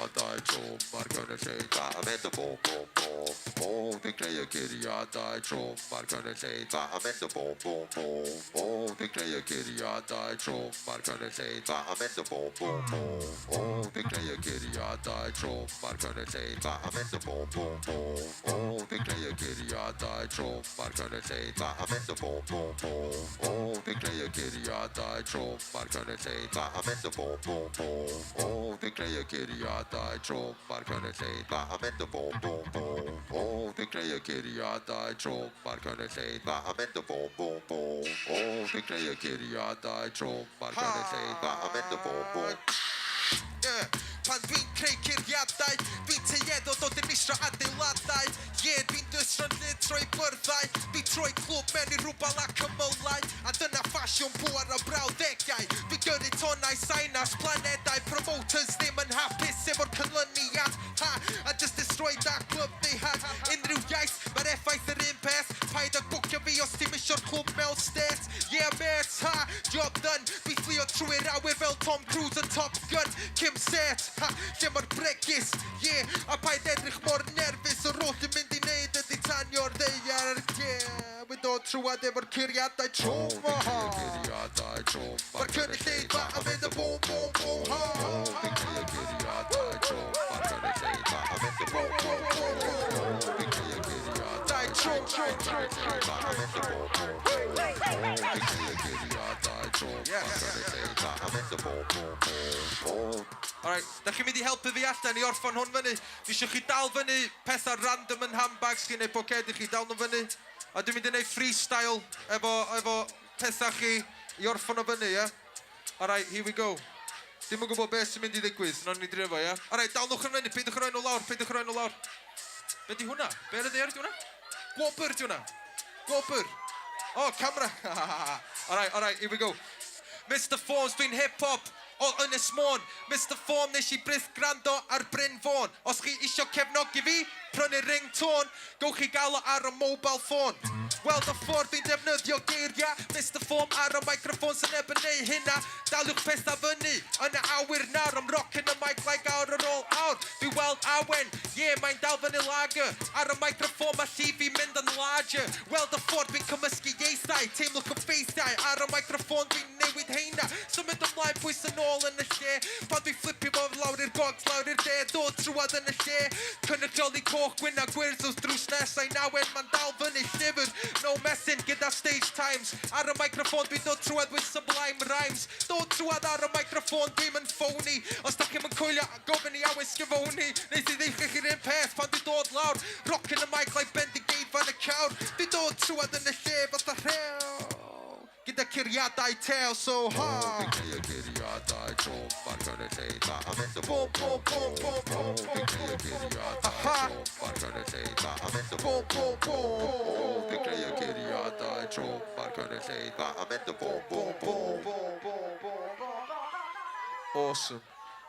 curiadau trwm ar gynulleidfa a mynd y bwm bwm bwm. O, dwi'n creu y curiadau trwm ar gynulleidfa a mynd y bwm bwm bwm. O, dwi'n creu y curiadau trwm ar gynulleidfa a mynd y bwm bwm bwm. O, dwi'n creu y curiadau trwm ar gynulleidfa a mynd y bwm bwm bwm. O, dwi'n creu y curiadau trwm ar gynulleidfa a mynd y bwm bwm bwm. O, dwi'n creu y curiadau trwm ar gynulleidfa a mynd y bwm bwm bwm. O, dwi'n creu y curiadau trwm ar gynulleidfa a mynd y bwm bwm bwm. O, dwi'n creu y curiadau trwm ar gynulleidfa a mynd y bwm bwm bwm. O, dwi'n creu y curiadau trwm ar gynulleidfa a mynd y bwm bwm. Pan dwi'n creu curiadau, fi'n tueddu o dod yn isro adeiladau. Dwi'n dysro'n lyd trwy byrddau, fi'n troi clwb mewn i rwbal ac ymylau. A dyna ffasiwn bwar o brawddegau. Fi'n gyrru tonau sainas planedau, promoters ddim yn hapus efo'r canlyniad. A just destroy that club they had. Unrhyw iaith, mae'r effaith yr un peth. Paid â bwcio fi os ti'n misio'r clwb mewn stet. Yeah mates, job done. Fi fflio trwy'r awyr fel Tom Cruise yn Top Gun. Kim Set, lle mae'r bregus. Yeah, a paid edrych mor nerfus. O'r roll yn mynd i neud ydi tanio'r ddeiar. Yeah, wy'n dod trwad efo'r curiadau trwm. Mae'r cynulleidfa a mynd y bwm bwm bwm. Dwi'n creu y curiadau trwm ar gynulleidfa a mynd y bwm bwm bwm. Dwi'n creu y curiadau trwm ar gynulleidfa a mynd y bwm bwm bwm. Dwi'n creu y curiadau trwm ar gynulleidfa a mynd y bwm bwm bwm. Alright, da chi'n mynd i helpu fi allan i orffan hwn fyny. Fi eisiau chi dal fyny pethau random yn handbags chi neu poced i chi dal nhw fyny. A dwi'n mynd i wneud freestyle efo pethau chi i orffan o fyny, ie? Alright, here we go. Dim yn gwybod beth sy'n mynd i ddigwydd, nawn ni drefo, ie? Alright, dalnwch yn fyny, peidwch roi nhw lawr, peidwch roi nhw lawr. Be di hwnna? Be ar y ddeir di hwnna? Gwobr di hwnna? Gwobr. Oh, camera. Alright, here we go. Mr Forms, dwi'n hip-hop. O Ynys Môn, Mr Form nes i bryth grando ar Bryn Fawn. Os chi isio cefnogi fi, prynu ringtone, gowch chi gael o ar y mobile phone. Weld y ffordd fi'n defnyddio geiriau, Mr Form ar y microphone sy'n neb yn neu hynna. Daliwch pethau fyny, yn y awyr nawr, I'm rocking the mic like hour ar ôl awr. Fi weld awen, yeah, mae'n dal fyny lager. Ar y microphone mae llif fi'n mynd yn larger. Weld y ffordd fi'n cymysgu ieithau, teimlwch yn ffeithiau. Ar y microphone fi'n newid heina, symud ymlaen pwys yn ôl yn y lle. Pan dwi'n flipio fo lawr i'r gogs, lawr i'r de, dod trwad yn y lle. Cynrychioli coch, gwyn a gwyrdd wrth drws nesau nawen, ma'n dal fyny llyfr. No messing gyda stage times. Ar y microphone dwi'n dod trwad with sublime rhymes. Dod trwad ar y microphone dwi'n yn phony. Os da chi'n coelio gofyn i awys gyfoni, neith i ddeichach i'r un peth pan dwi'n dod lawr. Rocking the mic like Bendigate fan y cawr. Dwi'n dod trwad yn y lle fatha rhew, gyda curiadau teo so Dwi'n creu y curiadau trwm ar gynulleidfa a mynd y bwm bwm bwm bwm bwm. Dwi'n creu y curiadau trwm ar gynulleidfa a mynd y bwm bwm bwm. Dwi'n creu y curiadau trwm ar gynulleidfa a mynd y bwm bwm bwm. Awesome.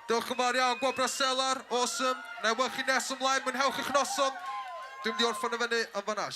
Diolch yn fawr iawn, Gwobra Selar, awesome. Na i weld chi nes ymlaen, mwynhewch eich noson. Dwi'n mynd i orffan y fyny yn fan'na.